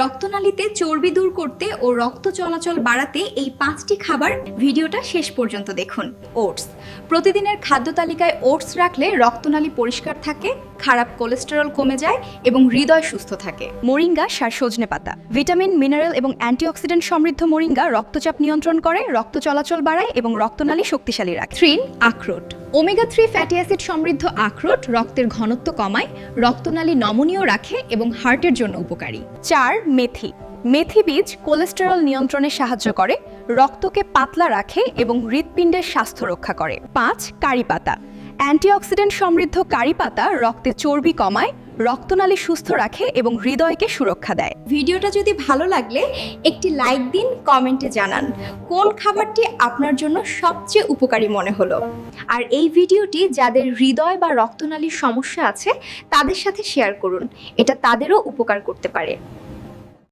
রক্তনালীতে চর্বি দূর করতে ও রক্ত চলাচল বাড়াতে এই 5টি খাবার ভিডিওটা শেষ পর্যন্ত দেখুন। ওটস। প্রতিদিনের খাদ্য তালিকায় ওটস রাখলে রক্তনালী পরিষ্কার থাকে, খারাপ কোলেস্টেরল কমে যায় এবং হৃদয় সুস্থ থাকে। মোরিঙ্গা সার সজনে পাতা। ভিটামিন, মিনারেল এবং অ্যান্টিঅক্সিডেন্ট সমৃদ্ধ মোরিঙ্গা রক্তচাপ নিয়ন্ত্রণ করে, রক্ত চলাচল বাড়ায় এবং রক্তনালী শক্তিশালী রাখে। 3. আখরোট। ওমেগা 3 ফ্যাটি অ্যাসিড সমৃদ্ধ আখরোট রক্তের ঘনত্ব কমায়, রক্তনালী নমনীয় রাখে এবং হার্টের জন্য উপকারী। 4. মেথি। মেথি বীজ কোলেস্টেরল নিয়ন্ত্রণে সাহায্য করে, রক্তকে পাতলা রাখে এবং হৃৎপিণ্ডের স্বাস্থ্য রক্ষা করে। 5. কারি পাতা। অ্যান্টিঅক্সিডেন্ট সমৃদ্ধ কারি পাতা রক্তে চর্বি কমায়, রক্তনালী সুস্থ রাখে এবং হৃদয়কে সুরক্ষা দেয়। ভিডিওটা যদি ভালো লাগলে একটি লাইক দিন, কমেন্টে জানান কোন খাবারটি আপনার জন্য সবচেয়ে উপকারী মনে হলো। আর এই ভিডিওটি যাদের হৃদয় বা রক্তনালীর সমস্যা আছে তাদের সাথে শেয়ার করুন, এটা তাদেরও উপকার করতে পারে।